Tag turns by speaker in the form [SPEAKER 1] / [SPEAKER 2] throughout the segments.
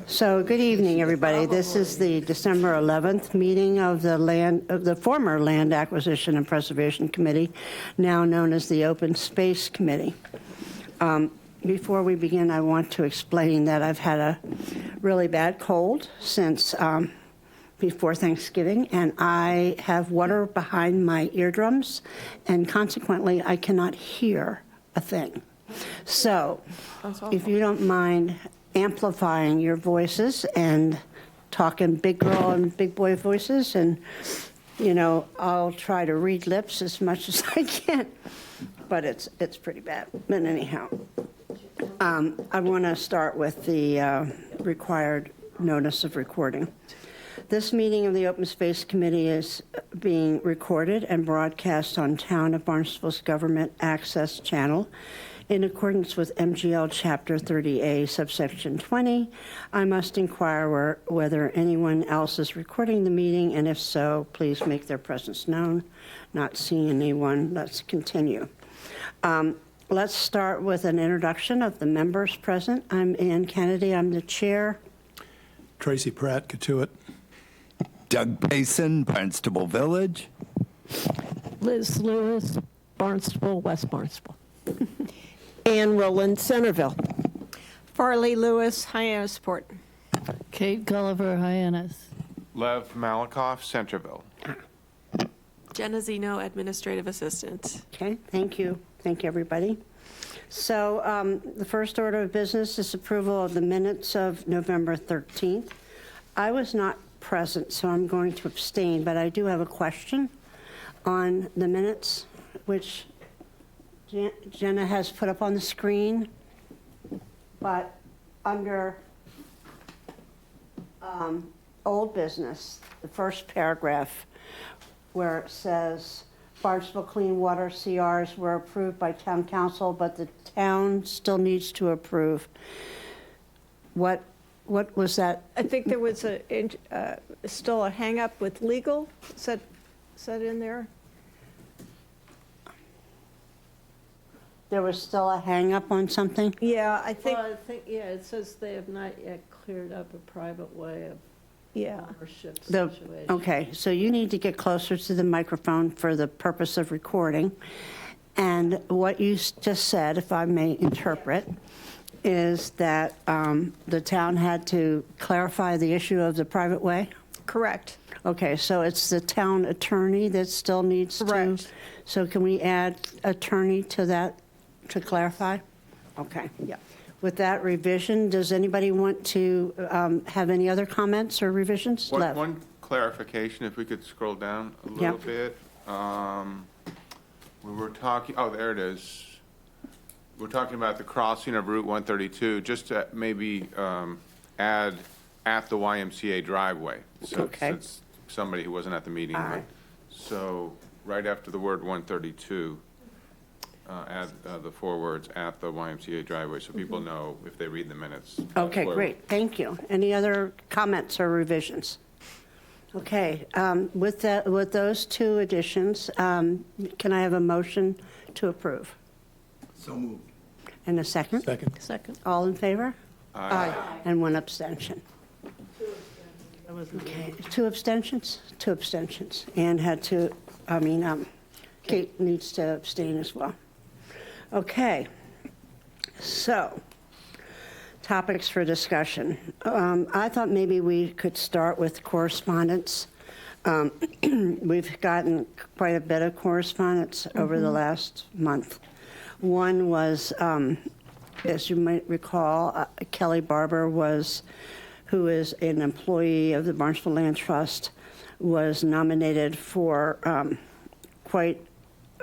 [SPEAKER 1] So, good evening, everybody. This is the December 11th meeting of the former Land Acquisition and Preservation Committee, now known as the Open Space Committee. Before we begin, I want to explain that I've had a really bad cold since before Thanksgiving, and I have water behind my eardrums, and consequently, I cannot hear a thing. So, if you don't mind amplifying your voices and talking big girl and big boy voices, and, you know, I'll try to read lips as much as I can, but it's pretty bad. But anyhow, I want to start with the required notice of recording. This meeting of the Open Space Committee is being recorded and broadcast on Town of Barnstable's Government Access Channel in accordance with MGL Chapter 30A, subsection 20. I must inquire whether anyone else is recording the meeting, and if so, please make their presence known. Not seeing anyone, let's continue. Let's start with an introduction of the members present. I'm Ann Kennedy, I'm the chair.
[SPEAKER 2] Tracy Pratt, Katuitt.
[SPEAKER 3] Doug Payson, Barnstable Village.
[SPEAKER 4] Liz Lewis, Barnstable, West Barnstable.
[SPEAKER 5] Ann Rowland, Centerville.
[SPEAKER 6] Farley Lewis, Hyannisport.
[SPEAKER 4] Kate Gulliver, Hyannis.
[SPEAKER 7] Lev Malakoff, Centerville.
[SPEAKER 8] Jenna Zeno, Administrative Assistant.
[SPEAKER 1] Okay, thank you. Thank you, everybody. So the first order of business is approval of the minutes of November 13th. I was not present, so I'm going to abstain, but I do have a question on the minutes, which Jenna has put up on the screen, but under old business, the first paragraph where it says Barnstable Clean Water CRs were approved by town council, but the town still needs to approve. What was that?
[SPEAKER 6] I think there was still a hang-up with legal. Is that in there?
[SPEAKER 1] There was still a hang-up on something?
[SPEAKER 6] Yeah, I think,
[SPEAKER 4] Well, I think, yeah, it says they have not yet cleared up a private way of
[SPEAKER 6] yeah.
[SPEAKER 4] ownership situation.
[SPEAKER 1] Okay, so you need to get closer to the microphone for the purpose of recording. And what you just said, if I may interpret, is that the town had to clarify the issue of the private way?
[SPEAKER 6] Correct.
[SPEAKER 1] Okay, so it's the town attorney that still needs to?
[SPEAKER 6] Correct.
[SPEAKER 1] So can we add attorney to that to clarify? Okay.
[SPEAKER 6] Yeah.
[SPEAKER 1] With that revision, does anybody want to have any other comments or revisions? Lev.
[SPEAKER 7] One clarification, if we could scroll down a little
[SPEAKER 1] Yep.
[SPEAKER 7] bit. We were talking, oh, there it is. We're talking about the crossing of Route 132, just to maybe add at the YMCA driveway.
[SPEAKER 1] Okay.
[SPEAKER 7] Since somebody who wasn't at the meeting.
[SPEAKER 1] All right.
[SPEAKER 7] So right after the word 132, add the 4 words at the YMCA driveway, so people know if they read the minutes.
[SPEAKER 1] Okay,
[SPEAKER 7] Where-
[SPEAKER 1] great, thank you. Any other comments or revisions? Okay, with those two additions, can I have a motion to approve?
[SPEAKER 2] So moved.
[SPEAKER 1] And a second?
[SPEAKER 4] Second.
[SPEAKER 1] All in favor?
[SPEAKER 7] Aye.
[SPEAKER 1] And one abstention. Okay, two abstentions? Two abstentions. Ann had to, Kate needs to abstain as well. Okay, so, topics for discussion. I thought maybe we could start with correspondence. We've gotten quite a bit of correspondence over the last month. One was, as you might recall, Kelly Barber who is an employee of the Barnstable Land Trust, was nominated for quite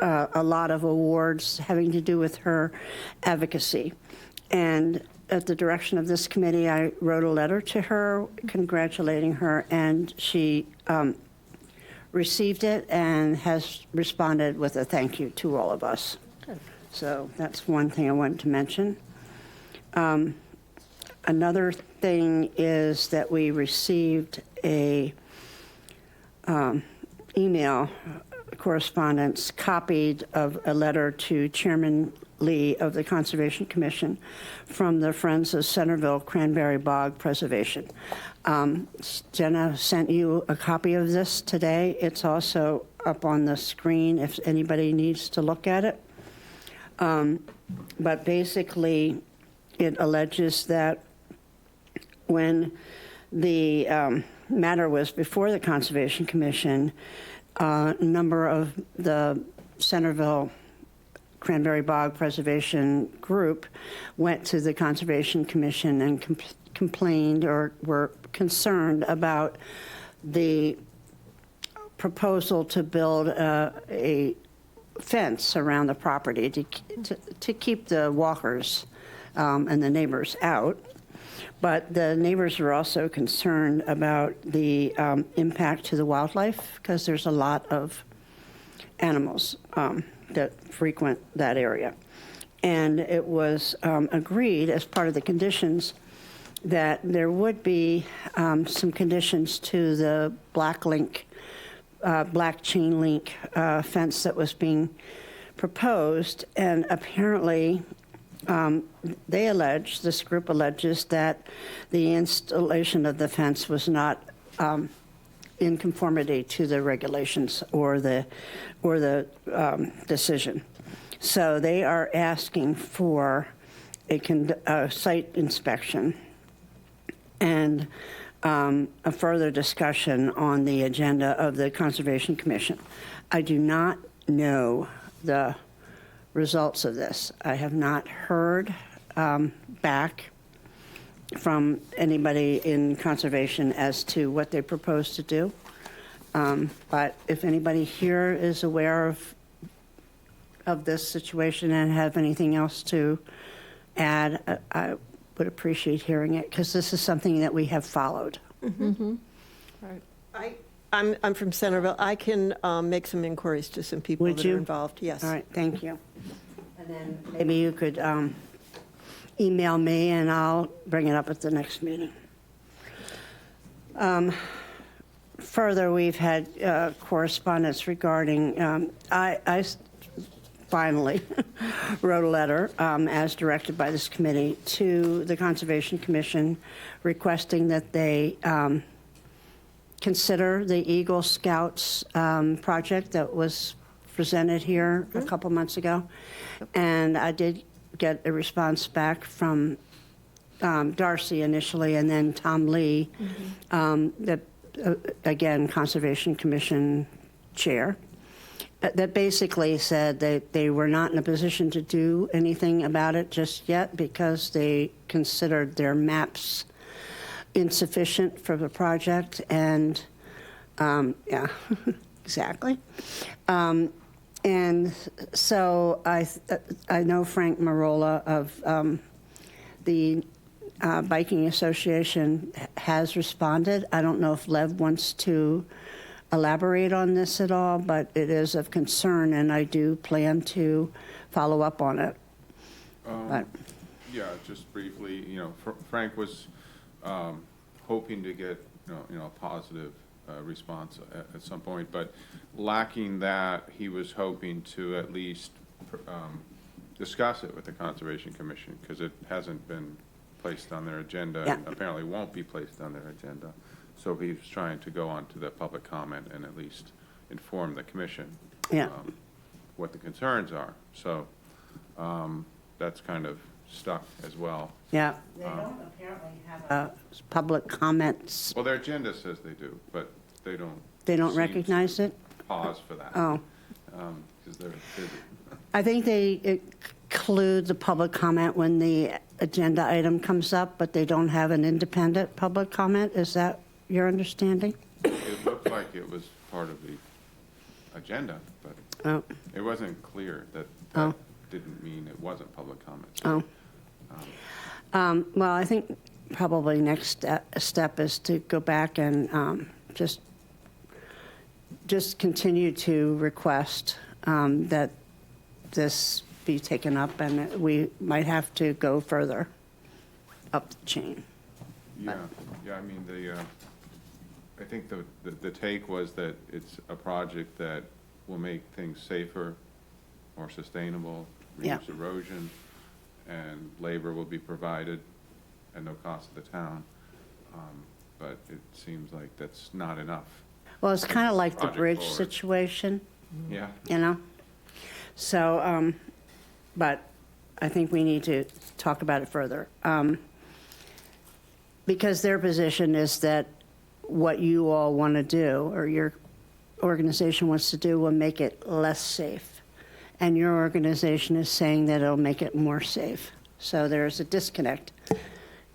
[SPEAKER 1] a lot of awards having to do with her advocacy. And at the direction of this committee, I wrote a letter to her congratulating her, and she received it and has responded with a thank you to all of us. So that's one thing I wanted to mention. Another thing is that we received a email correspondence copied of a letter to Chairman Lee of the Conservation Commission from the Friends of Centerville Cranberry Bog Preservation. Jenna sent you a copy of this today. It's also up on the screen if anybody needs to look at it. But basically, it alleges that when the matter was before the Conservation Commission, a number of the Centerville Cranberry Bog Preservation Group went to the Conservation Commission and complained or were concerned about the proposal to build a fence around the property to keep the walkers and the neighbors out. But the neighbors were also concerned about the impact to the wildlife because there's a lot of animals that frequent that area. And it was agreed as part of the conditions that there would be some conditions to the black chain link fence that was being proposed. And apparently, this group alleges that the installation of the fence was not in conformity to the regulations or the decision. So they are asking for a site inspection and a further discussion on the agenda of the Conservation Commission. I do not know the results of this. I have not heard back from anybody in conservation as to what they propose to do. But if anybody here is aware of this situation and have anything else to add, I would appreciate hearing it because this is something that we have followed.
[SPEAKER 5] I'm from Centerville. I can make some inquiries to some people
[SPEAKER 1] Would
[SPEAKER 5] that
[SPEAKER 1] you?
[SPEAKER 5] are involved. Yes.
[SPEAKER 1] All right, thank you. And then maybe you could email me and I'll bring it up at the next meeting. Further, we've had correspondence regarding, I finally wrote a letter, as directed by this committee, to the Conservation Commission requesting that they consider the Eagle Scouts project that was presented here a couple months ago. And I did get a response back from Darcy initially and then Tom Lee, that again, Conservation Commission chair, that basically said that they were not in a position to do anything about it just yet because they considered their maps insufficient for the project. And yeah, exactly. And so I know Frank Marola of the Biking Association has responded. I don't know if Lev wants to elaborate on this at all, but it is of concern, and I do plan to follow up on it. But
[SPEAKER 7] Yeah, just briefly, Frank was hoping to get, a positive response at some point, but lacking that, he was hoping to at least discuss it with the Conservation Commission, because it hasn't been placed on their agenda,
[SPEAKER 1] Yeah.
[SPEAKER 7] and apparently won't be placed on their agenda. So he was trying to go on to the public comment and at least inform the commission
[SPEAKER 1] Yeah.
[SPEAKER 7] what the concerns are. So that's kind of stuck as well.
[SPEAKER 1] yeah, they don't apparently have public comments.
[SPEAKER 7] Well, their agenda says they do, but they don't.
[SPEAKER 1] They don't
[SPEAKER 7] seem to
[SPEAKER 1] recognize it?
[SPEAKER 7] Pause for that.
[SPEAKER 1] Oh.
[SPEAKER 7] Because they're busy.
[SPEAKER 1] I think they include the public comment when the agenda item comes up, but they don't have an independent public comment. Is that your understanding?
[SPEAKER 7] It looked like it was part of the agenda, but
[SPEAKER 1] Oh,
[SPEAKER 7] it wasn't clear that
[SPEAKER 1] Oh.
[SPEAKER 7] that didn't mean it wasn't public comment.
[SPEAKER 1] oh. Well, I think probably next step is to go back and just continue to request that this be taken up, and we might have to go further up the chain.
[SPEAKER 7] Yeah, I mean, I think the take was that it's a project that will make things safer, more sustainable,
[SPEAKER 1] Yeah.
[SPEAKER 7] reduce erosion, and labor will be provided at no cost to the town. But it seems like that's not enough.
[SPEAKER 1] Well, it's kind of like the
[SPEAKER 7] Project
[SPEAKER 1] bridge
[SPEAKER 7] forward.
[SPEAKER 1] situation,
[SPEAKER 7] Yeah.
[SPEAKER 1] you know? So, but I think we need to talk about it further. Because their position is that what you all want to do, or your organization wants to do, will make it less safe. And your organization is saying that it'll make it more safe. So there's a disconnect.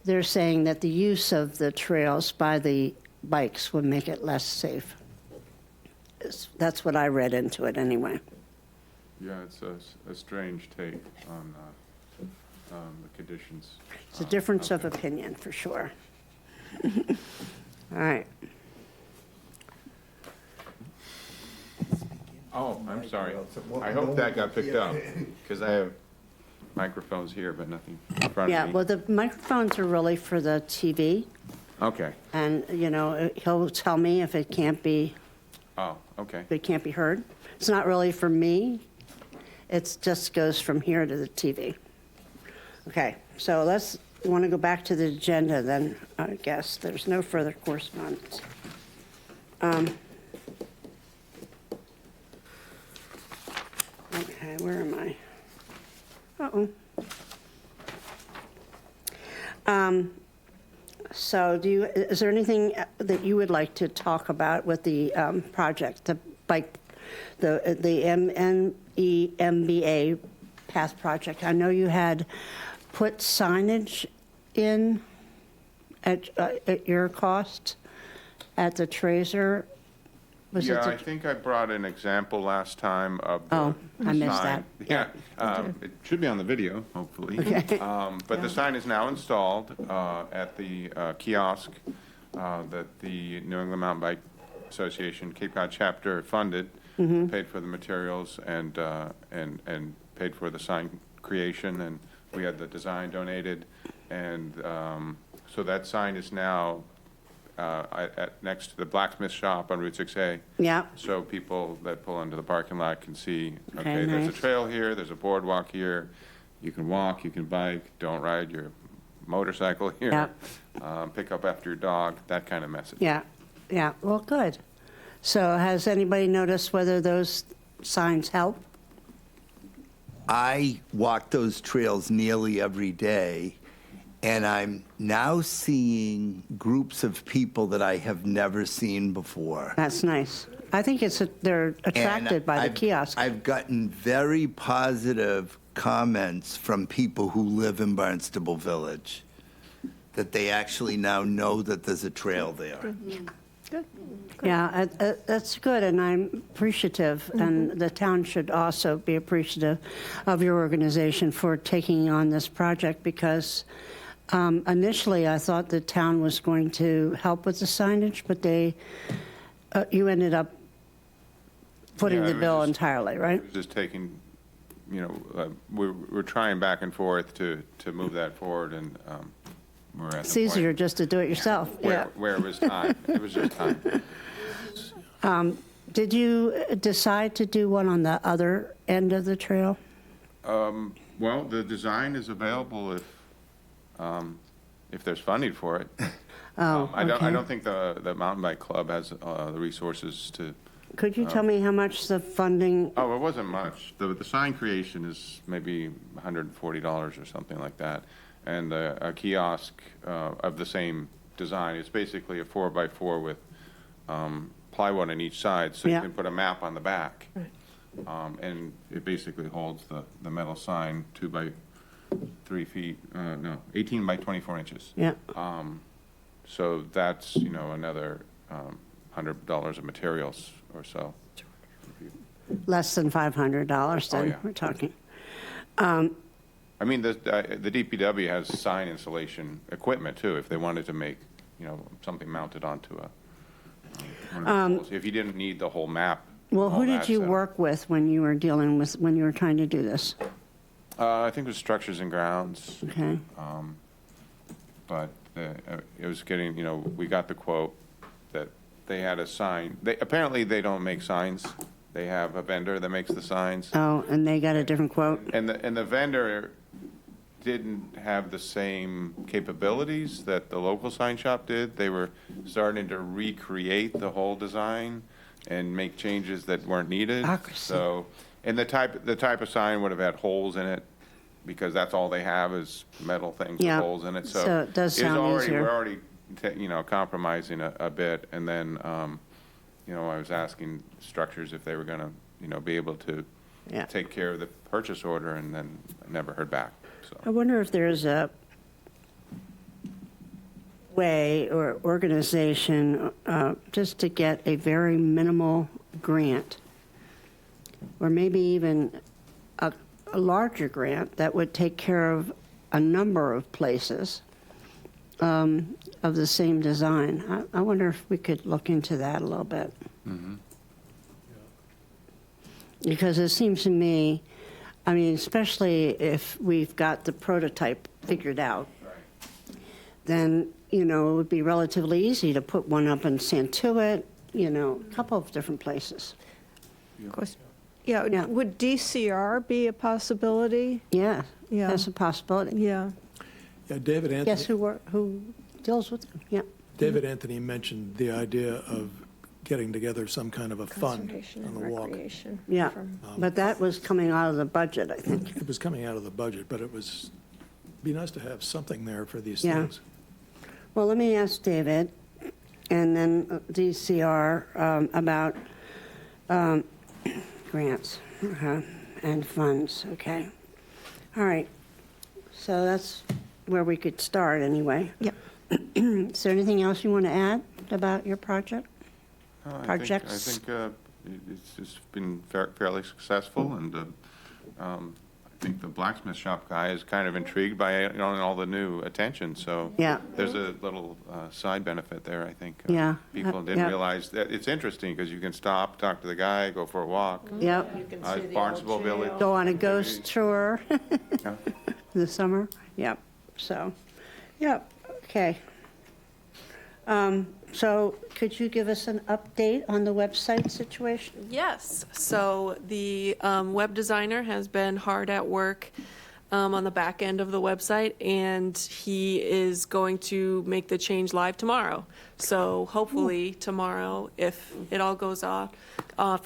[SPEAKER 1] They're saying that the use of the trails by the bikes would make it less safe. That's what I read into it anyway.
[SPEAKER 7] Yeah, it's a strange take on the conditions.
[SPEAKER 1] It's a difference of
[SPEAKER 7] out there.
[SPEAKER 1] opinion, for sure. All right.
[SPEAKER 7] Oh, I'm sorry. I hope that got picked up, because I have microphones here, but nothing in front
[SPEAKER 1] Yeah,
[SPEAKER 7] of me.
[SPEAKER 1] well, the microphones are really for the TV,
[SPEAKER 7] Okay.
[SPEAKER 1] and, you know, he'll tell me if it can't be,
[SPEAKER 7] Oh, okay.
[SPEAKER 1] if it can't be heard. It's not really for me. It just goes from here to the TV. Okay, so you want to go back to the agenda then, I guess. There's no further correspondence. Okay, where am I? Uh-oh. So is there anything that you would like to talk about with the project, the bike, the MBA path project? I know you had put signage in at your cost at the Tracer. Was it
[SPEAKER 7] Yeah,
[SPEAKER 1] the-
[SPEAKER 7] I think I brought an example last time of the
[SPEAKER 1] Oh, I missed
[SPEAKER 7] sign.
[SPEAKER 1] that.
[SPEAKER 7] Yeah, it should be on the video, hopefully. But the sign is now installed at the kiosk that the New England Mountain Bike Association Cape Cod chapter funded,
[SPEAKER 1] Mm-hmm.
[SPEAKER 7] paid for the materials and paid for the sign creation, and we had the design donated. And so that sign is now next to the blacksmith shop on Route 6A.
[SPEAKER 1] Yeah,
[SPEAKER 7] So people that pull into the parking lot can see,
[SPEAKER 1] Okay,
[SPEAKER 7] okay, there's a
[SPEAKER 1] nice.
[SPEAKER 7] trail here, there's a boardwalk here, you can walk, you can bike, don't ride your motorcycle here. Pick up after your dog, that kind of message.
[SPEAKER 1] yeah, yeah, well, good. So has anybody noticed whether those signs help?
[SPEAKER 3] I walk those trails nearly every day, and I'm now seeing groups of people that I have never seen before.
[SPEAKER 1] That's nice. I think they're attracted
[SPEAKER 3] And
[SPEAKER 1] by the
[SPEAKER 3] I've-
[SPEAKER 1] kiosk.
[SPEAKER 3] I've gotten very positive comments from people who live in Barnstable Village, that they actually now know that there's a trail there.
[SPEAKER 1] Yeah, that's good, and I'm appreciative, and the town should also be appreciative of your organization for taking on this project, because initially I thought the town was going to help with the signage, but you ended up footing
[SPEAKER 7] Yeah,
[SPEAKER 1] the
[SPEAKER 7] it was
[SPEAKER 1] bill
[SPEAKER 7] just-
[SPEAKER 1] entirely, right?
[SPEAKER 7] It was just taking, we're trying back and forth to move that forward, and we're at the
[SPEAKER 1] It's
[SPEAKER 7] point
[SPEAKER 1] easier just to do it yourself, yeah.
[SPEAKER 7] where it was time, it was just time.
[SPEAKER 1] Did you decide to do one on the other end of the trail?
[SPEAKER 7] Well, the design is available if there's funding for it.
[SPEAKER 1] Oh,
[SPEAKER 7] I
[SPEAKER 1] okay.
[SPEAKER 7] don't think the mountain bike club has the resources to.
[SPEAKER 1] Could you tell me how much the funding,
[SPEAKER 7] Oh, it wasn't much. The sign creation is maybe $140 or something like that, and a kiosk of the same design. It's basically a 4x4 with plywood on each side, so
[SPEAKER 1] Yeah.
[SPEAKER 7] you can put a map on the back. And it basically holds the metal sign 2 by 3 feet, 18 by 24 inches.
[SPEAKER 1] yeah,
[SPEAKER 7] So that's, another $100 of materials or so.
[SPEAKER 1] less than $500 then,
[SPEAKER 7] Oh, yeah.
[SPEAKER 1] we're talking.
[SPEAKER 7] I mean, the DPW has sign installation equipment too, if they wanted to make, something mounted onto one of the poles. If you didn't need the whole map.
[SPEAKER 1] Well,
[SPEAKER 7] all
[SPEAKER 1] who did
[SPEAKER 7] that
[SPEAKER 1] you
[SPEAKER 7] set up.
[SPEAKER 1] work with when you were trying to do this?
[SPEAKER 7] I think it was Structures and Grounds,
[SPEAKER 1] Okay,
[SPEAKER 7] but it was getting, we got the quote that they had a sign. Apparently they don't make signs. They have a vendor that makes the signs.
[SPEAKER 1] Oh, and they got a different quote?
[SPEAKER 7] And the vendor didn't have the same capabilities that the local sign shop did. They were starting to recreate the whole design and make changes that weren't needed.
[SPEAKER 1] Bureaucracy.
[SPEAKER 7] So, and the type of sign would have had holes in it, because that's all they have is metal things with
[SPEAKER 1] Yeah.
[SPEAKER 7] holes in it.
[SPEAKER 1] So it does sound easier.
[SPEAKER 7] We're already, compromising a bit. And then, I was asking structures if they were gonna, be able to
[SPEAKER 1] Yeah.
[SPEAKER 7] take care of the purchase order, and then I never heard back,
[SPEAKER 1] I
[SPEAKER 7] so.
[SPEAKER 1] wonder if there's a way or organization just to get a very minimal grant, or maybe even a larger grant that would take care of a number of places of the same design. I wonder if we could look into that a little bit. Because it seems to me, I mean, especially if we've got the prototype figured out, then, it would be relatively easy to put one up in Santuit, a couple of different places.
[SPEAKER 6] Of course. Yeah,
[SPEAKER 1] Yeah.
[SPEAKER 6] would DCR be a possibility?
[SPEAKER 1] Yeah,
[SPEAKER 6] Yeah.
[SPEAKER 1] that's a possibility.
[SPEAKER 6] Yeah.
[SPEAKER 2] Yeah, David
[SPEAKER 1] Guess
[SPEAKER 2] Anthony,
[SPEAKER 1] who deals with them? Yeah.
[SPEAKER 2] David Anthony mentioned the idea of getting together some kind of a fund
[SPEAKER 6] Conservation
[SPEAKER 2] on
[SPEAKER 6] and
[SPEAKER 2] the walk.
[SPEAKER 6] recreation.
[SPEAKER 1] Yeah,
[SPEAKER 6] from-
[SPEAKER 1] but that was coming out of the budget, I think.
[SPEAKER 2] It was coming out of the budget, but be nice to have something there for these
[SPEAKER 1] Yeah.
[SPEAKER 2] things.
[SPEAKER 1] Well, let me ask David, and then DCR, about grants and funds, okay? All right, so that's where we could start, anyway.
[SPEAKER 6] Yep.
[SPEAKER 1] Is there anything else you want to add about your project?
[SPEAKER 7] No,
[SPEAKER 1] Projects?
[SPEAKER 7] I think it's just been fairly successful, and I think the blacksmith shop guy is kind of intrigued by, all the new attention, so.
[SPEAKER 1] Yeah.
[SPEAKER 7] There's a little side benefit there, I think.
[SPEAKER 1] Yeah.
[SPEAKER 7] People didn't
[SPEAKER 1] Yeah.
[SPEAKER 7] realize that. It's interesting, because you can stop, talk to the guy, go for a walk.
[SPEAKER 1] Yep,
[SPEAKER 7] Barnstable Village.
[SPEAKER 1] go on a ghost tour
[SPEAKER 7] Yeah.
[SPEAKER 1] this summer? Yep, so, yep, okay. So could you give us an update on the website situation?
[SPEAKER 8] Yes, so the web designer has been hard at work on the back end of the website, and he is going to make the change live tomorrow. So hopefully tomorrow, if it all goes off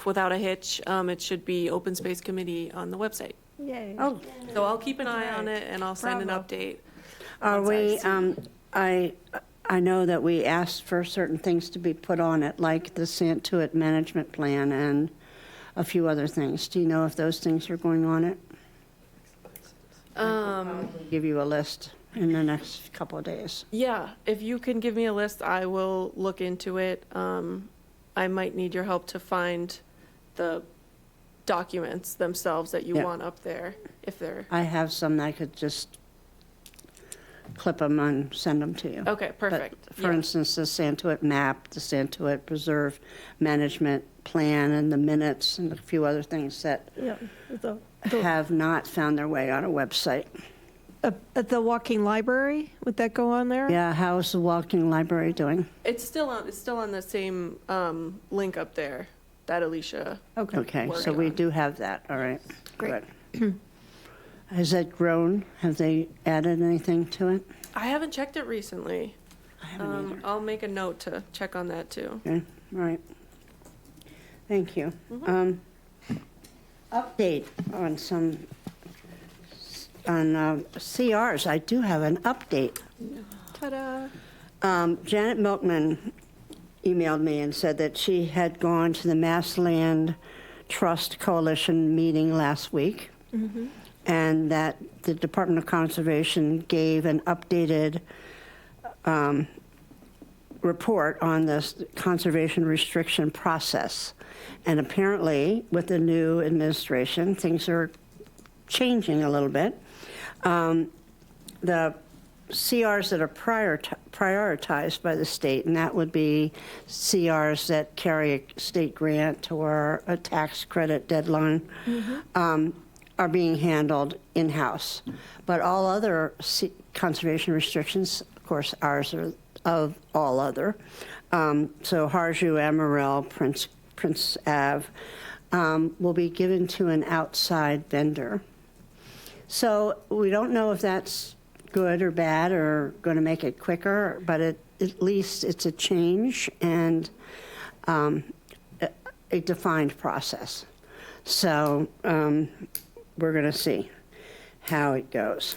[SPEAKER 8] without a hitch, it should be Open Space Committee on the website.
[SPEAKER 6] Yay.
[SPEAKER 1] Oh,
[SPEAKER 8] So I'll keep an eye on it, and I'll send an
[SPEAKER 6] Bravo.
[SPEAKER 8] update.
[SPEAKER 1] are
[SPEAKER 8] once I
[SPEAKER 1] we,
[SPEAKER 8] see.
[SPEAKER 1] I know that we asked for certain things to be put on it, like the Santuit management plan and a few other things. Do you know if those things are going on it? Give you a list in the next couple of days.
[SPEAKER 8] Yeah, if you can give me a list, I will look into it. I might need your help to find the documents themselves that you
[SPEAKER 1] Yeah.
[SPEAKER 8] want up there, if they're,
[SPEAKER 1] I have some that I could just clip them and send them to you.
[SPEAKER 8] okay,
[SPEAKER 1] But,
[SPEAKER 8] perfect.
[SPEAKER 1] for
[SPEAKER 8] Yeah.
[SPEAKER 1] instance, the Santuit map, the Santuit Preserve Management Plan, and the minutes, and a few other things that
[SPEAKER 6] Yeah.
[SPEAKER 1] have not found their way on a website.
[SPEAKER 6] At the walking library, would that go on there?
[SPEAKER 1] Yeah, how's the walking library doing?
[SPEAKER 8] It's still on the same link up there that Alicia.
[SPEAKER 1] Okay, so
[SPEAKER 8] Working
[SPEAKER 1] we
[SPEAKER 8] on.
[SPEAKER 1] do have that, all right.
[SPEAKER 6] Great.
[SPEAKER 1] Good. Has that grown? Have they added anything to it?
[SPEAKER 8] I haven't checked it recently.
[SPEAKER 1] I haven't either.
[SPEAKER 8] I'll make a note to check on that too.
[SPEAKER 1] Okay, all right. Thank you. Update on CRs. I do have an update.
[SPEAKER 6] Ta-da.
[SPEAKER 1] Janet Milkman emailed me and said that she had gone to the Mass Land Trust Coalition meeting last week, and that the Department of Conservation gave an updated report on the conservation restriction process. And apparently, with the new administration, things are changing a little bit. The CRs that are prioritized by the state, and that would be CRs that carry a state grant or a tax credit deadline, are being handled in-house. But all other conservation restrictions, of course, ours are of all other. So Harju, Amarillo, Prince Ave, will be given to an outside vendor. So we don't know if that's good or bad or going to make it quicker, but at least it's a change and a defined process. So we're going to see how it goes.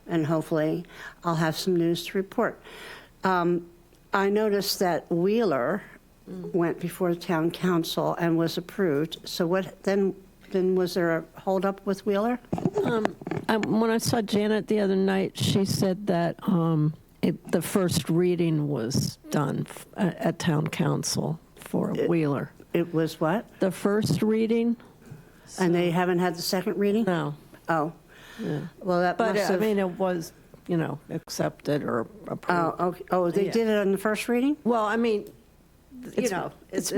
[SPEAKER 1] And hopefully I'll have some news to report. I noticed that Wheeler went before the town council and was approved. So what, then was there a holdup with Wheeler?
[SPEAKER 6] When I saw Janet the other night, she said that the first reading was done at town council for Wheeler.
[SPEAKER 1] It was what?
[SPEAKER 6] The first reading?
[SPEAKER 1] And they haven't had the second reading?
[SPEAKER 6] No.
[SPEAKER 1] Oh.
[SPEAKER 6] Yeah.
[SPEAKER 1] Well, that
[SPEAKER 6] But,
[SPEAKER 1] must
[SPEAKER 6] I
[SPEAKER 1] have...
[SPEAKER 6] mean, it was, accepted or approved.
[SPEAKER 1] Oh, okay. Oh, they
[SPEAKER 6] Yeah.
[SPEAKER 1] did it on the first reading?
[SPEAKER 6] Well, I mean,
[SPEAKER 5] It's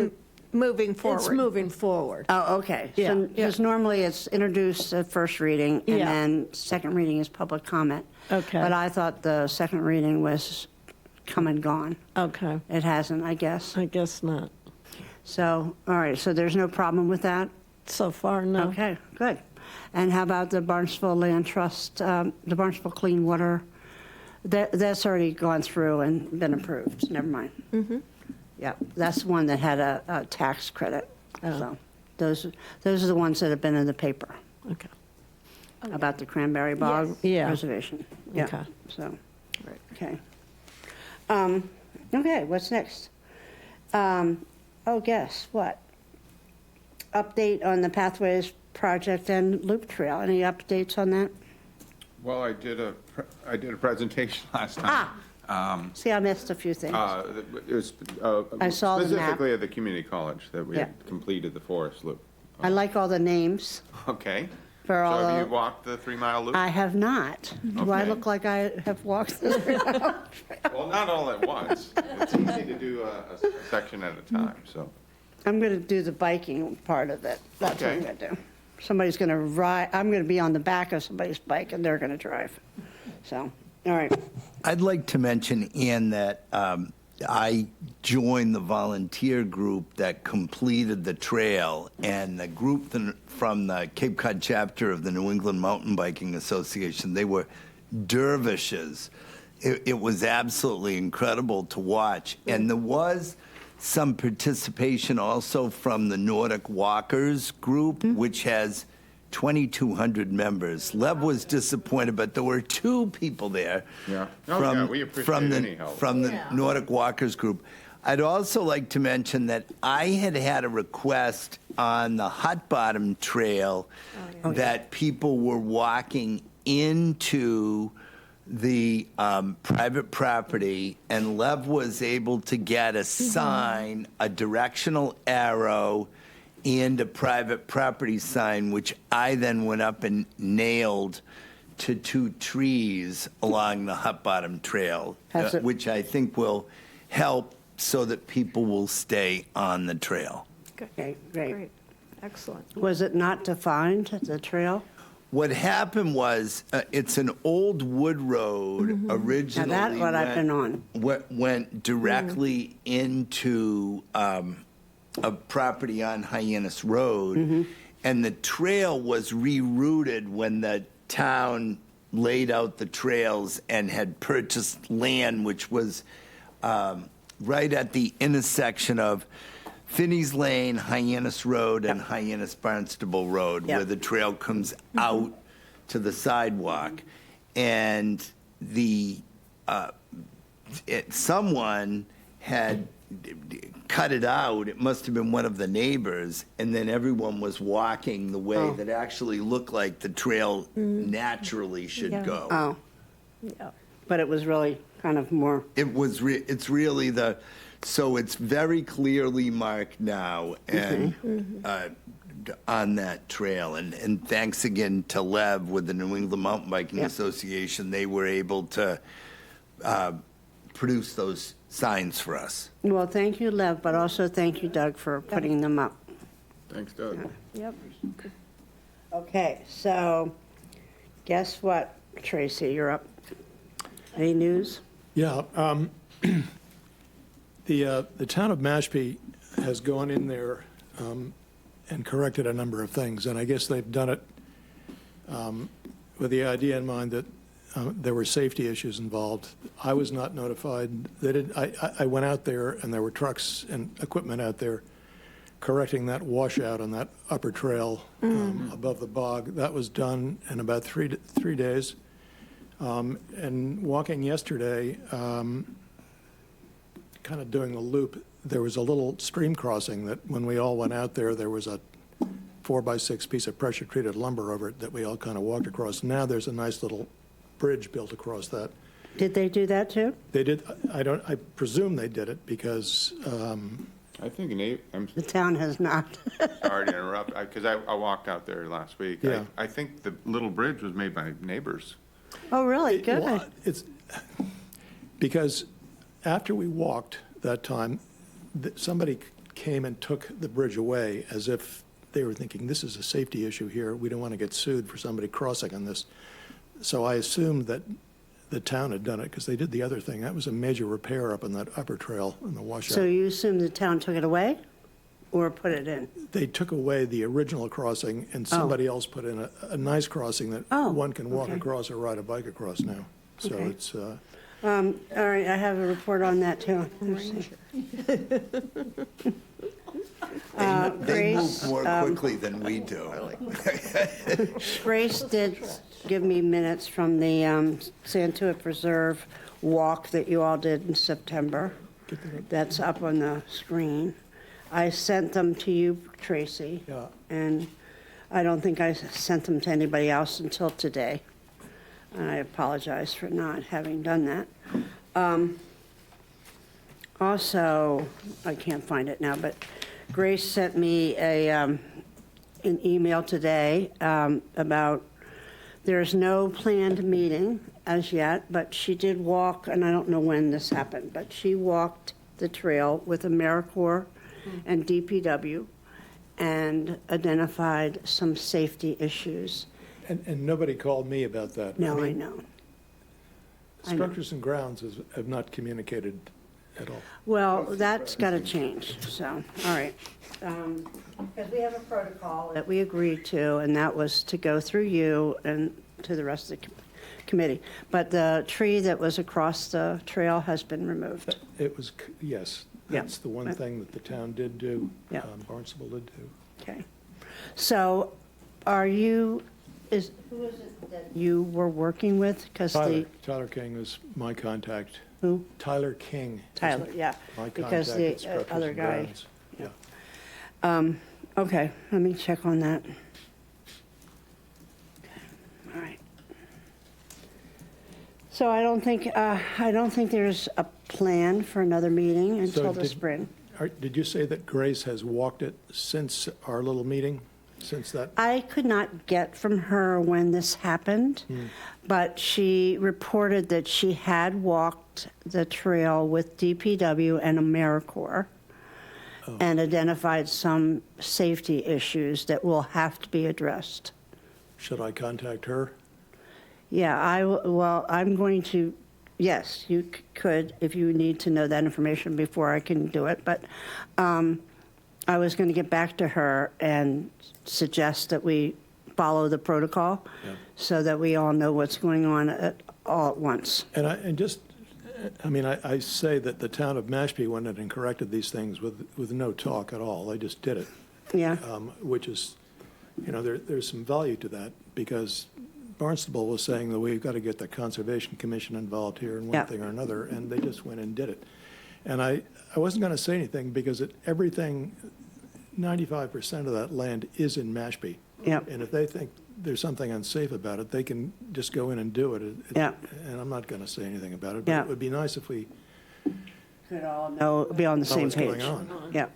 [SPEAKER 5] moving forward.
[SPEAKER 6] it's moving forward.
[SPEAKER 1] Oh, okay.
[SPEAKER 6] Yeah,
[SPEAKER 1] Because normally it's introduced at first reading, and
[SPEAKER 6] Yeah.
[SPEAKER 1] then second reading is public comment.
[SPEAKER 6] Okay.
[SPEAKER 1] But I thought the second reading was come and gone.
[SPEAKER 6] Okay,
[SPEAKER 1] It hasn't, I guess.
[SPEAKER 6] I guess not.
[SPEAKER 1] So, all right, so there's no problem with that?
[SPEAKER 6] So far, no.
[SPEAKER 1] Okay, good. And how about the Barnstable Land Trust, the Barnstable Clean Water? That's already gone through and been approved, never mind. Mm-hmm. Yeah, that's the one that had a tax credit. So those are the ones that have been in the paper
[SPEAKER 6] Okay.
[SPEAKER 1] about the Cranberry Bog
[SPEAKER 6] Yes. Yeah.
[SPEAKER 1] Reservation. Yeah,
[SPEAKER 6] Okay.
[SPEAKER 1] so, okay. Okay, what's next? Guess what? Update on the Pathways Project and Loop Trail. Any updates on that?
[SPEAKER 7] Well, I did a presentation last time.
[SPEAKER 1] See, I missed a few things.
[SPEAKER 7] It was
[SPEAKER 1] I saw the map.
[SPEAKER 7] specifically at the community college that we had
[SPEAKER 1] Yeah.
[SPEAKER 7] completed the forest loop.
[SPEAKER 1] I like all the names
[SPEAKER 7] Okay.
[SPEAKER 1] for all
[SPEAKER 7] So have you
[SPEAKER 1] the,
[SPEAKER 7] walked the 3-mile loop?
[SPEAKER 1] I have not. Do I
[SPEAKER 7] Okay.
[SPEAKER 1] look like I have walked this?
[SPEAKER 7] Well, not all at once. It's easy to do a section at a time, so.
[SPEAKER 1] I'm going to do the biking part of it. That's what I'm
[SPEAKER 7] Okay.
[SPEAKER 1] going to do. Somebody's going to ride, I'm going to be on the back of somebody's bike and they're going to drive. So, all right.
[SPEAKER 3] I'd like to mention, Ann, that I joined the volunteer group that completed the trail, and the group from the Cape Cod chapter of the New England Mountain Biking Association, they were dervishes. It was absolutely incredible to watch. And there was some participation also from the Nordic Walkers group, which has 2,200 members. Lev was disappointed, but there were 2 people there
[SPEAKER 7] Yeah. Oh, yeah, we appreciate any help.
[SPEAKER 3] from the Nordic Walkers group. I'd also like to mention that I had a request on the Hot Bottom Trail that people were walking into the private property, and Lev was able to get a sign, a directional arrow, and a private property sign, which I then went up and nailed to 2 trees along the Hot Bottom Trail,
[SPEAKER 1] Has it-
[SPEAKER 3] which I think will help so that people will stay on the trail.
[SPEAKER 1] Okay, great.
[SPEAKER 6] Great, excellent.
[SPEAKER 1] Was it not defined, the trail?
[SPEAKER 3] What happened was, it's an old wood road originally.
[SPEAKER 1] Now, that's what I've been on.
[SPEAKER 3] Went directly into a property on Hyannis Road, and the trail was rerouted when the town laid out the trails and had purchased land, which was right at the intersection of Finney's Lane, Hyannis Road, and Hyannis Barnstable Road,
[SPEAKER 1] Yep.
[SPEAKER 3] where the trail comes out to the sidewalk. And someone had cut it out. It must have been one of the neighbors, and then everyone was walking the way that actually looked like the trail naturally should go.
[SPEAKER 1] Oh,
[SPEAKER 6] Yeah.
[SPEAKER 1] but it was really kind of more,
[SPEAKER 3] It's really so it's very clearly marked now and on that trail. And thanks again to Lev with the New England Mountain Biking
[SPEAKER 1] Yeah.
[SPEAKER 3] Association. They were able to produce those signs for us.
[SPEAKER 1] well, thank you, Lev, but also thank you, Doug, for putting them up.
[SPEAKER 7] Thanks, Doug.
[SPEAKER 6] Yep.
[SPEAKER 1] Okay, so guess what, Tracy, you're up. Any news?
[SPEAKER 2] Yeah, the town of Mashpee has gone in there and corrected a number of things. And I guess they've done it with the idea in mind that there were safety issues involved. I was not notified. I went out there, and there were trucks and equipment out there correcting that washout on that upper trail above the bog. That was done in about three days. And walking yesterday, kind of doing the loop, there was a little stream crossing that when we all went out there, there was a 4x6 piece of pressure-treated lumber over it that we all kind of walked across. Now there's a nice little bridge built across that.
[SPEAKER 1] Did they do that too?
[SPEAKER 2] They did. I presume they did it because
[SPEAKER 7] I think I'm
[SPEAKER 1] The town has not.
[SPEAKER 7] sorry to interrupt, because I walked out there last week.
[SPEAKER 2] Yeah.
[SPEAKER 7] I think the little bridge was made by neighbors.
[SPEAKER 1] Oh, really? Good.
[SPEAKER 2] Well, it's because after we walked that time, somebody came and took the bridge away as if they were thinking, this is a safety issue here. We don't want to get sued for somebody crossing on this. So I assumed that the town had done it because they did the other thing. That was a major repair up on that upper trail in the washout.
[SPEAKER 1] So you assume the town took it away or put it in?
[SPEAKER 2] They took away the original crossing and somebody else put in a nice crossing that
[SPEAKER 1] Oh,
[SPEAKER 2] one can walk
[SPEAKER 1] okay.
[SPEAKER 2] across or ride a bike across now. So
[SPEAKER 1] Okay.
[SPEAKER 2] it's,
[SPEAKER 1] All right, I have a report on that too.
[SPEAKER 3] They move
[SPEAKER 1] Grace,
[SPEAKER 3] more quickly than we do.
[SPEAKER 1] Grace did give me minutes from the Santuit Preserve walk that you all did in September. That's up on the screen. I sent them to you, Tracy.
[SPEAKER 2] Yeah.
[SPEAKER 1] And I don't think I sent them to anybody else until today. And I apologize for not having done that. Also, I can't find it now, but Grace sent me an email today about there's no planned meeting as yet, but she did walk, and I don't know when this happened, but she walked the trail with AmeriCorps and DPW and identified some safety issues.
[SPEAKER 2] and nobody called me about that.
[SPEAKER 1] No, I
[SPEAKER 2] mean,
[SPEAKER 1] know. I know.
[SPEAKER 2] Structures and Grounds have not communicated at all.
[SPEAKER 1] Well, that's got to change, so, all right. Because we have a protocol that we agreed to, and that was to go through you and to the rest of the committee. But the tree that was across the trail has been removed.
[SPEAKER 2] It was, yes,
[SPEAKER 1] Yeah.
[SPEAKER 2] that's the one thing that the town did do.
[SPEAKER 1] Yeah.
[SPEAKER 2] Barnstable did do.
[SPEAKER 1] Okay. So are you, who is it that you were working with? Because
[SPEAKER 2] Tyler King is my contact.
[SPEAKER 1] Who?
[SPEAKER 2] Tyler King. is
[SPEAKER 1] Tyler, yeah.
[SPEAKER 2] My
[SPEAKER 1] Because
[SPEAKER 2] contact at
[SPEAKER 1] the
[SPEAKER 2] Structures
[SPEAKER 1] other
[SPEAKER 2] and
[SPEAKER 1] guy.
[SPEAKER 2] Grounds. Yeah.
[SPEAKER 1] Okay, let me check on that. All right. So I don't think there's a plan for another meeting until the
[SPEAKER 2] did-
[SPEAKER 1] spring.
[SPEAKER 2] Did you say that Grace has walked it since our little meeting, since that?
[SPEAKER 1] I could not get from her when this happened, but she reported that she had walked the trail with DPW and AmeriCorps and identified some safety issues that will have to be addressed.
[SPEAKER 2] Should I contact her?
[SPEAKER 1] Yeah, I'm going to, yes, you could, if you need to know that information before I can do it, but I was going to get back to her and suggest that we follow the protocol so that we all know what's going on all at once.
[SPEAKER 2] I say that the town of Mashpee went in and corrected these things with no talk at all. They just did it.
[SPEAKER 1] Yeah,
[SPEAKER 2] Which is, there's some value to that because Barnstable was saying that we've got to get the Conservation Commission involved here in one
[SPEAKER 1] Yeah.
[SPEAKER 2] thing or another, and they just went and did it. And I wasn't going to say anything because everything, 95% of that land is in Mashpee.
[SPEAKER 1] yeah,
[SPEAKER 2] And if they think there's something unsafe about it, they can just go in and do it.
[SPEAKER 1] Yeah.
[SPEAKER 2] And I'm not going to say anything about it, but
[SPEAKER 1] Yeah.
[SPEAKER 2] it would be nice if we
[SPEAKER 1] could all know, be on the
[SPEAKER 2] know
[SPEAKER 1] same
[SPEAKER 2] what's
[SPEAKER 1] page.
[SPEAKER 2] going on.
[SPEAKER 1] Yeah.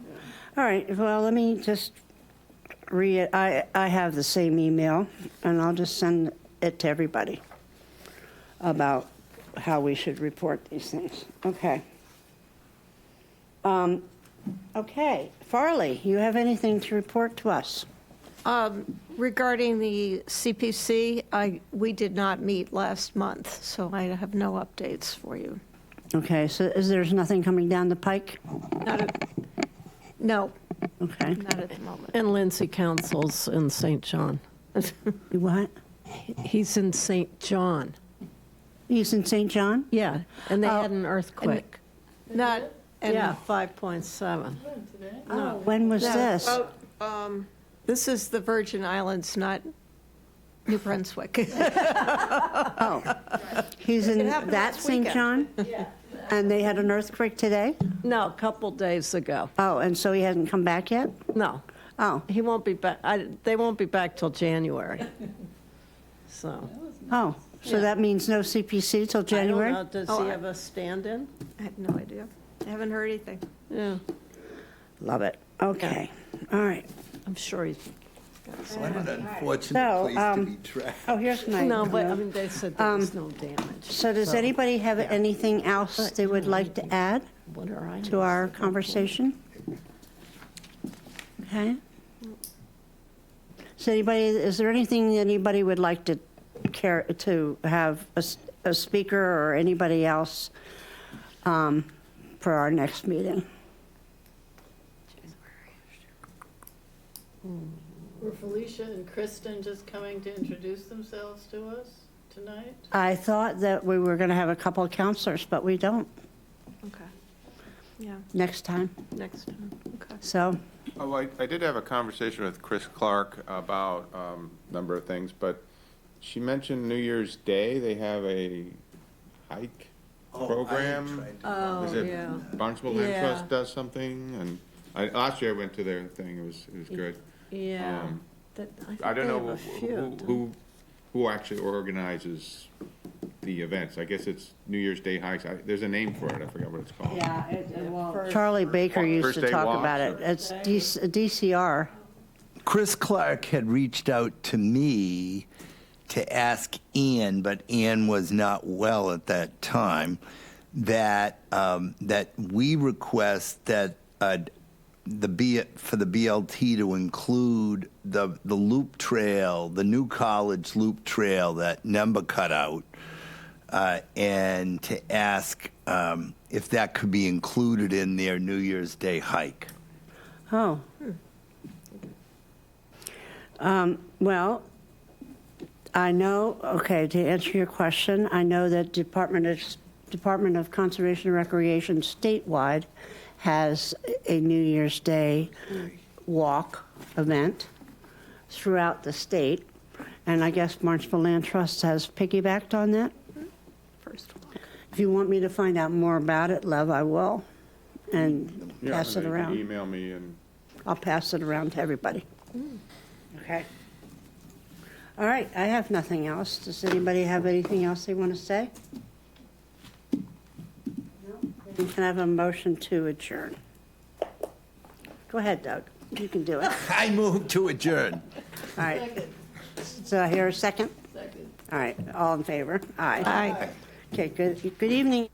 [SPEAKER 1] All right, well, let me just read, I have the same email, and I'll just send it to everybody about how we should report these things. Okay. Okay, Farley, you have anything to report to us?
[SPEAKER 6] Regarding the CPC, we did not meet last month, so I have no updates for you.
[SPEAKER 1] Okay, so there's nothing coming down the pike?
[SPEAKER 6] No,
[SPEAKER 1] Okay.
[SPEAKER 4] Not at the moment.
[SPEAKER 6] And Lindsay Council's in St. John.
[SPEAKER 1] What?
[SPEAKER 6] He's in St. John.
[SPEAKER 1] He's in St. John?
[SPEAKER 6] Yeah, and they
[SPEAKER 1] Oh,
[SPEAKER 6] had an earthquake.
[SPEAKER 5] Not, and
[SPEAKER 6] Yeah, 5.7.
[SPEAKER 1] When was
[SPEAKER 5] No,
[SPEAKER 1] this?
[SPEAKER 5] this is the Virgin Islands, not New Brunswick.
[SPEAKER 1] Oh, he's in
[SPEAKER 5] It happened
[SPEAKER 1] that
[SPEAKER 5] last
[SPEAKER 1] St. John?
[SPEAKER 5] weekend.
[SPEAKER 1] And they had an earthquake today?
[SPEAKER 6] No, a couple days ago.
[SPEAKER 1] Oh, and so he hasn't come back yet?
[SPEAKER 6] No,
[SPEAKER 1] Oh,
[SPEAKER 6] he won't be back. They won't be back till January. So.
[SPEAKER 1] oh, so that means no CPC till January?
[SPEAKER 6] I don't know, does he have a stand-in?
[SPEAKER 5] I have no idea. I haven't heard anything.
[SPEAKER 6] Yeah,
[SPEAKER 1] Love it. Okay, all right.
[SPEAKER 6] I'm sure he's.
[SPEAKER 3] What an unfortunate
[SPEAKER 1] So,
[SPEAKER 3] place to be trapped.
[SPEAKER 1] Oh, here's my.
[SPEAKER 6] No, but I mean, they said there was no damage.
[SPEAKER 1] So does anybody have anything else they would like to add
[SPEAKER 6] What are I?
[SPEAKER 1] to our conversation? Okay. Is there anything anybody would like to have a speaker or anybody else for our next meeting?
[SPEAKER 4] Were Felicia and Kristen just coming to introduce themselves to us tonight?
[SPEAKER 1] I thought that we were going to have a couple of counselors, but we don't
[SPEAKER 8] Okay. Yeah,
[SPEAKER 1] next time.
[SPEAKER 8] next time, okay.
[SPEAKER 1] So,
[SPEAKER 7] Oh, I did have a conversation with Chris Clark about a number of things, but she mentioned New Year's Day, they have a hike program.
[SPEAKER 6] Oh,
[SPEAKER 7] Is it
[SPEAKER 6] yeah.
[SPEAKER 7] Barnstable Land
[SPEAKER 6] Yeah.
[SPEAKER 7] Trust does something? And last year I went to their thing, it was good.
[SPEAKER 6] Yeah.
[SPEAKER 7] Um,
[SPEAKER 6] That-
[SPEAKER 7] I don't
[SPEAKER 6] think
[SPEAKER 7] know
[SPEAKER 6] they have a few.
[SPEAKER 7] who actually organizes the events. I guess it's New Year's Day hikes. There's a name for it, I forgot what it's called.
[SPEAKER 1] Charlie Baker used
[SPEAKER 7] First
[SPEAKER 1] to
[SPEAKER 7] day
[SPEAKER 1] talk
[SPEAKER 7] walks
[SPEAKER 1] about it.
[SPEAKER 7] or-
[SPEAKER 1] It's DCR.
[SPEAKER 3] Chris Clark had reached out to me to ask Ann, but Ann was not well at that time, that we request that for the BLT to include the loop trail, the New College loop trail that Nemba cut out, and to ask if that could be included in their New Year's Day hike.
[SPEAKER 1] Oh. Well, I know, okay, to answer your question, I know that Department of Conservation and Recreation statewide has a New Year's Day walk event throughout the state, and I guess Barnstable Land Trust has piggybacked on that.
[SPEAKER 8] First walk.
[SPEAKER 1] If you want me to find out more about it, Lev, I will, and
[SPEAKER 7] Yeah,
[SPEAKER 1] pass it
[SPEAKER 7] you can
[SPEAKER 1] around.
[SPEAKER 7] Email me and.
[SPEAKER 1] I'll pass it around to everybody. Okay. All right, I have nothing else. Does anybody have anything else they want to say? No? Can I have a motion to adjourn? Go ahead, Doug. You can do it. All
[SPEAKER 3] I move to adjourn.
[SPEAKER 1] right. So I hear a second?
[SPEAKER 4] Second.
[SPEAKER 1] All right, all in favor? Aye.
[SPEAKER 5] Aye.
[SPEAKER 1] Okay, good evening.